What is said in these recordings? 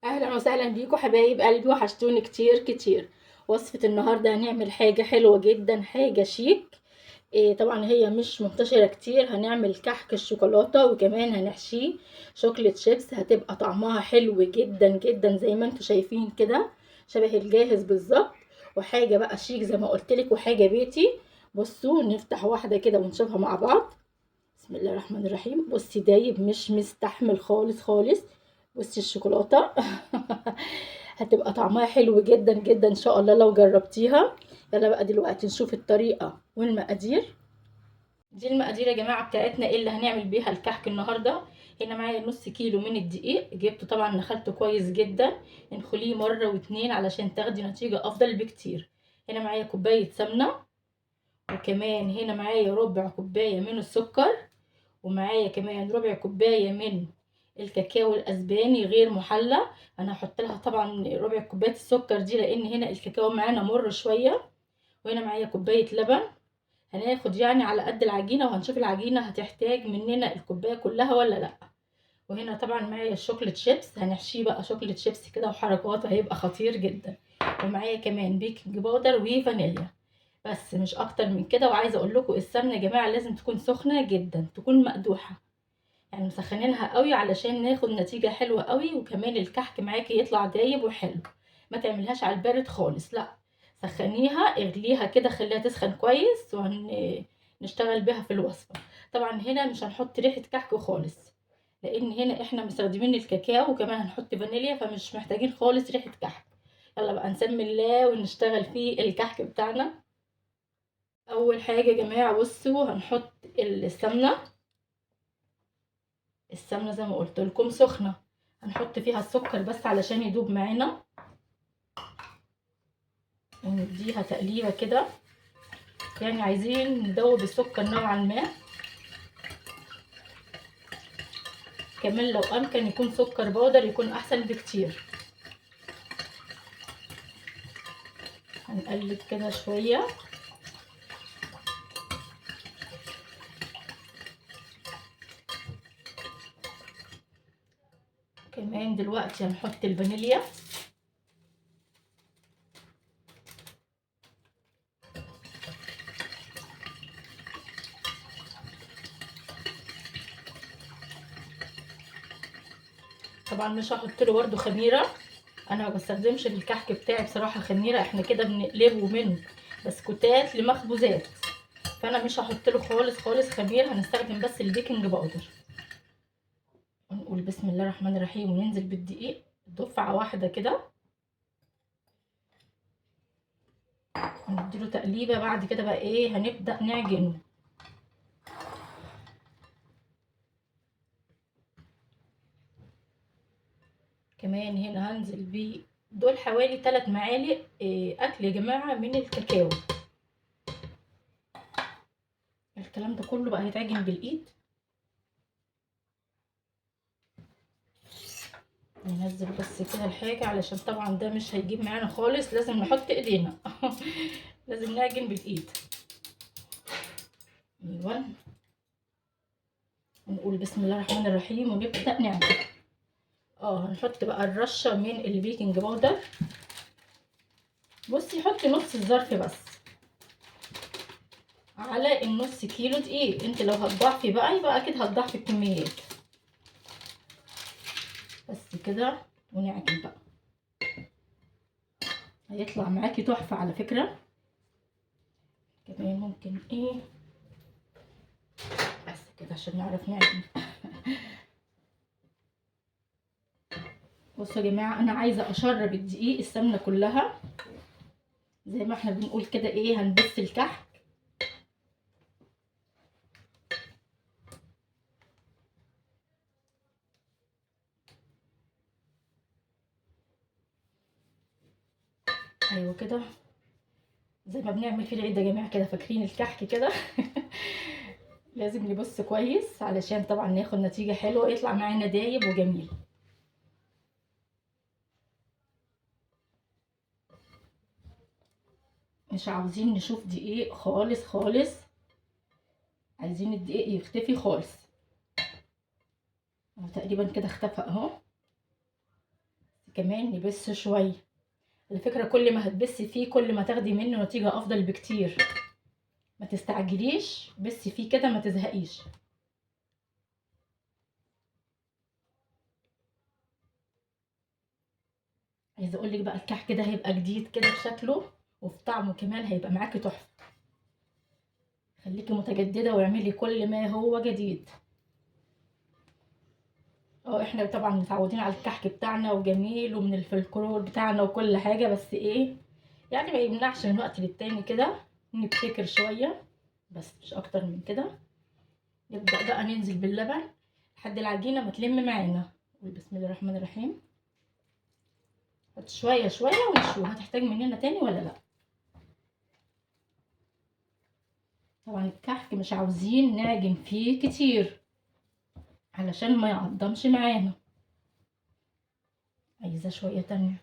اهلا وسهلا بيكم حبايب قلبي، وحشتوني كتير كتير. وصفة النهاردة هنعمل حاجة حلوة جدا، حاجة شيك. طبعا هي مش منتشرة كتير. هنعمل كحك الشوكولاتة وكمان هنحشيه شوكليت شيبس. هتبقى طعمها حلو جدا جدا زي ما انتوا شايفين كده، شبه الجاهز بالظبط. وحاجة بقى شيك زي ما قلتلك، وحاجة بيتي. بصوا نفتح واحدة كده ونشوفها مع بعض. بسم الله الرحمن الرحيم. بصي دايب، مش مستحمل خالص خالص. بصي الشوكولاتة هتبقى طعمها حلو جدا جدا ان شاء الله لو جربتيها. يلا بقى دلوقتي نشوف الطريقة والمقادير. دي المقادير يا جماعة بتاعتنا، ايه اللي هنعمل بيها الكحك النهاردة. هنا معايا نص كيلو من الدقيق، جبته طبعا نخلته كويس جدا. انخليه مرة واتنين علشان تاخدي نتيجة افضل بكتير. هنا معايا كوباية سمنة، وكمان هنا معايا ربع كوباية من السكر، ومعايا كمان ربع كوبايه من الكاكاو الاسباني غير محلى. انا هحط لها طبعا ربع كوبايه السكر دي لان هنا الكاكاو معانا مر شويه. وهنا معايا كوبايه لبن. هناخد يعني على قد العجينه، وهنشوف العجينه هتحتاج مننا الكوبايه كلها ولا لا. وهنا طبعا معايا الشوكليت شيبس، هنحشيه بقى شوكليت شيبس كده وحركات، هيبقى خطير جدا. ومعايا كمان بيكنج باودر وفانيليا، بس مش اكتر من كده. وعايزه اقول لكم السمنه يا جماعه لازم تكون سخنه جدا، تكون مقدوحه، يعني مسخنينها قوي علشان ناخد نتيجة حلوة قوي، وكمان الكحك معاكي يطلع دايب وحلو. ما تعملهاش على البارد خالص، لا. سخنيها، اغليها كده، خليها تسخن كويس وهنشتغل بيها في الوصفة. طبعا هنا مش هنحط ريحة كحك خالص، لان هنا احنا مستخدمين الكاكاو وكمان هنحط فانيليا، فمش محتاجين خالص ريحة كحك. يلا بقى نسمي الله ونشتغل في الكحك بتاعنا. اول حاجة يا جماعة بصوا هنحط السمنة. السمنه زي ما قلت لكم سخنه. هنحط فيها السكر بس علشان يدوب معانا، ونديها تقليبه كده. يعني عايزين ندوب السكر نوعا ما. كمان لو امكن يكون سكر بودر يكون احسن بكتير. هنقلب كده شويه. كمان دلوقتي هنحط الفانيليا. طبعا مش هحط له برده خميره. انا ما بستخدمش في الكحك بتاعي بصراحه خميره، احنا كده بنقلبه من بسكوتات لمخبوزات. فانا مش هحط له خالص خالص خميره، هنستخدم بس البيكنج باودر. ونقول بسم الله الرحمن الرحيم وننزل بالدقيق دفعة واحدة كده، ونديله تقليبة. بعد كده بقى ايه هنبدأ نعجنه. كمان هنا هنزل بيه دول حوالي 3 معالق اكل يا جماعة من الكاكاو. الكلام ده كله بقى هيتعجن بالايد. ننزل بس كده الحاجة علشان طبعا ده مش هيجيب معانا خالص، لازم نحط ايدينا لازم نعجن بالايد. ايوه. ونقول بسم الله الرحمن الرحيم ونبدأ نعجن. هنحط بقى الرشة من البيكنج باودر. بصي حطي نص الظرف بس على النص كيلو دقيق. انت لو هتضاعفي بقى يبقى اكيد هتضاعفي الكميات. بس كده ونعجن بقى، هيطلع معاكي تحفة على فكرة. كمان ممكن ايه، بس كده عشان نعرف نعجن. بصوا يا جماعة انا عايزة اشرب الدقيق السمنة كلها، زي ما احنا بنقول كده ايه هنبث الكحك. ايوه كده، زي ما بنعمل في العيد يا جماعة كده، فاكرين الكحك كده لازم نبص كويس علشان طبعا ناخد نتيجة حلوة يطلع معانا دايب وجميل. مش عاوزين نشوف دقيق خالص خالص، عايزين الدقيق يختفي خالص. تقريبا كده اختفى اهو. كمان نبس شويه. على فكره كل ما هتبسي فيه كل ما تاخدي منه نتيجه افضل بكتير. ما تستعجليش، بسي فيه كده ما تزهقيش. عايزه اقول لك بقى الكحك ده هيبقى جديد كده في شكله وفي طعمه كمان، هيبقى معاكي تحفه. خليكي متجدده واعملي كل ما هو جديد. احنا طبعا متعودين على الكحك بتاعنا وجميل ومن الفلكلور بتاعنا وكل حاجه، بس ايه يعني ما يمنعش من وقت للتاني كده نبتكر شويه، بس مش اكتر من كده. نبدا بقى ننزل باللبن لحد العجينه ما تلم معانا. بسم الله الرحمن الرحيم. حط شويه شويه ونشوف هتحتاج مننا تاني ولا لا. طبعا الكحك مش عاوزين نعجن فيه كتير علشان ما يعضمش معانا. عايزه شويه تانية.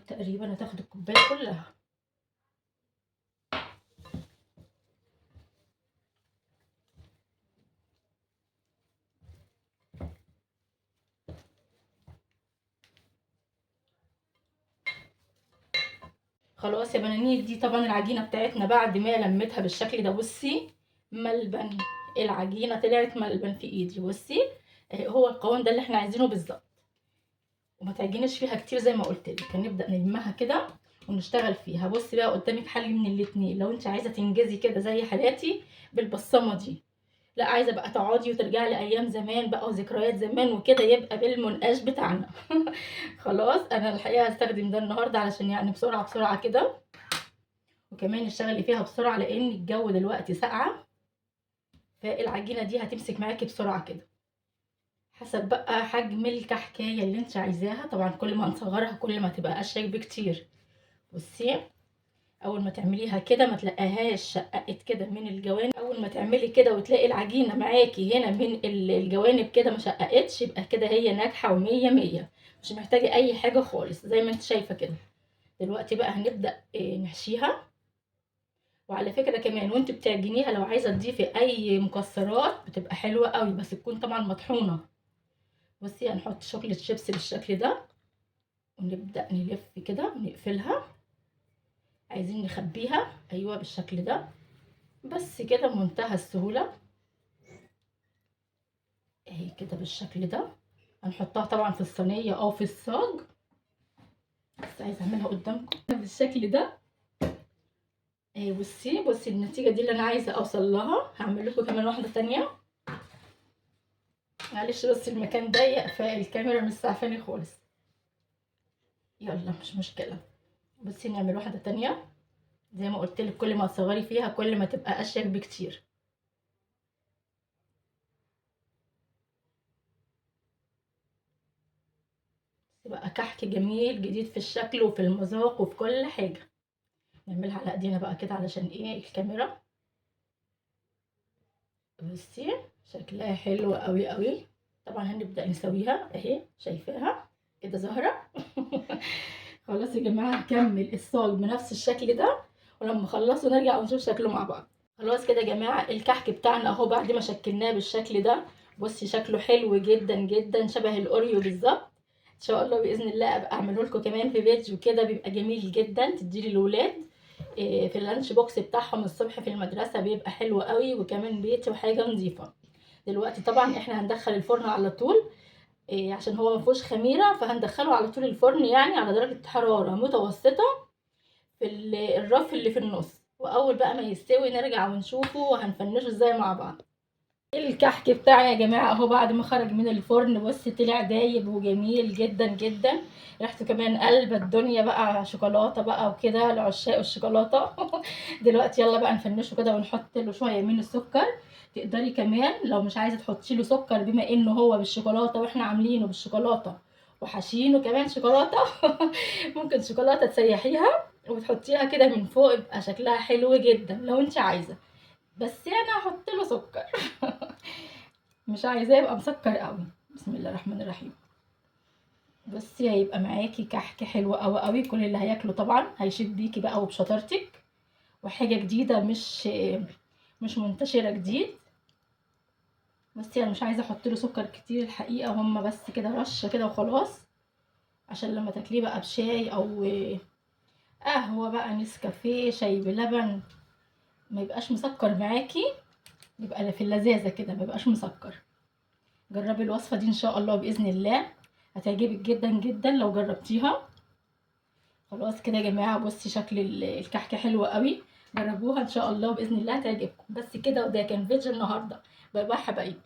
تقريبا هتاخد الكوبايه كلها. خلاص يا بنانيك، دي طبعا العجينه بتاعتنا بعد ما لميتها بالشكل ده. بصي ملبن، العجينه طلعت ملبن في ايدي. بصي هو القوام ده اللي احنا عايزينه بالظبط، وما تعجنش فيها كتير زي ما قلت لك. هنبدا نلمها كده ونشتغل فيها. بصي بقى قدامك حل من الاتنين، لو انت عايزه تنجزي كده زي حالاتي بالبصمه دي، لا عايزه بقى تقعدي وترجعي لايام زمان بقى وذكريات زمان وكده، يبقى بالمنقاش بتاعنا. خلاص انا الحقيقه هستخدم ده النهارده علشان يعني بسرعه بسرعه كده، وكمان اشتغلي فيها بسرعه لان الجو دلوقتي ساقعه، فالعجينه دي هتمسك معاكي بسرعه كده. حسب بقى حجم الكحكايه اللي انت عايزاها، طبعا كل ما نصغرها كل ما تبقى اشيك بكتير. بصي اول ما تعمليها كده ما تلاقيهاش شققت كده من الجوانب. اول ما تعملي كده وتلاقي العجينه معاكي هنا من الجوانب كده ما شققتش، يبقى كده هي ناجحه ومية مية، مش محتاجه اي حاجه خالص زي ما انت شايفه كده. دلوقتي بقى هنبدا نحشيها. وعلى فكره كمان وانت بتعجنيها لو عايزه تضيفي اي مكسرات بتبقى حلوه قوي، بس تكون طبعا مطحونه. بصي هنحط شوكليت شيبس بالشكل ده ونبدا نلف كده ونقفلها. عايزين نخبيها ايوه بالشكل ده، بس كده بمنتهى السهوله. اهي كده بالشكل ده. هنحطها طبعا في الصينيه او في الصاج، بس عايزه اعملها قدامكم بالشكل ده. اهي بصي النتيجه دي اللي انا عايزه اوصل لها. هعمل لكم كمان واحده تانية. معلش بس المكان ضيق فالكاميرا مش سعفاني خالص. يلا مش مشكله. بصي نعمل واحده تانية. زي ما قلت لك كل ما تصغري فيها كل ما تبقى اشيك بكتير. تبقى كحك جميل جديد في الشكل وفي المذاق وفي كل حاجه. نعملها على ايدينا بقى كده علشان ايه الكاميرا. بصي شكلها حلو قوي قوي. طبعا هنبدأ نسويها اهي شايفاها كده زهرة. خلاص يا جماعة نكمل الصاج بنفس الشكل ده، ولما نخلصه نرجع ونشوف شكله مع بعض. خلاص كده يا جماعة الكحك بتاعنا اهو بعد ما شكلناه بالشكل ده. بصي شكله حلو جدا جدا شبه الاوريو بالظبط. ان شاء الله باذن الله ابقى اعمله لكم كمان في فيديو كده بيبقى جميل جدا تديه للولاد في اللانش بوكس بتاعهم الصبح في المدرسه، بيبقى حلو قوي وكمان بيتي وحاجه نظيفه. دلوقتي طبعا احنا هندخل الفرن على طول عشان هو ما فيهوش خميره، فهندخله على طول الفرن يعني على درجه حراره متوسطه في الرف اللي في النص. واول بقى ما يستوي نرجع ونشوفه وهنفنشه ازاي مع بعض. الكحك بتاعي يا جماعه اهو بعد ما خرج من الفرن بص طلع دايب وجميل جدا جدا. ريحته كمان قلب الدنيا بقى شوكولاته بقى وكده لعشاق الشوكولاته. دلوقتي يلا بقى نفنشه كده ونحط له شويه من السكر. تقدري كمان لو مش عايزه تحطي له سكر بما انه هو بالشوكولاته واحنا عاملينه بالشوكولاته وحاشينه كمان شوكولاته. ممكن شوكولاته تسيحيها وتحطيها كده من فوق يبقى شكلها حلو جدا لو انت عايزه، بس يعني هحط له سكر. مش عايزاه يبقى مسكر قوي. بسم الله الرحمن الرحيم. بصي هيبقى معاكي كحك حلو قوي قوي، كل اللي هياكله طبعا هيشيد بيكي بقى وبشطارتك، وحاجه جديده مش منتشره جديد. بصي انا مش عايزه احط له سكر كتير الحقيقه، هما بس كده رشه كده وخلاص، عشان لما تاكليه بقى بشاي او قهوه بقى، نسكافيه، شاي بلبن، ما يبقاش مسكر معاكي، يبقى في اللذاذه كده، ما يبقاش مسكر. جربي الوصفه دي ان شاء الله باذن الله، هتعجبك جدا جدا لو جربتيها. خلاص كده يا جماعه، بصي شكل الكحكه حلوه قوي، جربوها ان شاء الله باذن الله هتعجبكم. بس كده، وده كان فيديو النهارده. باي باي حبايبي.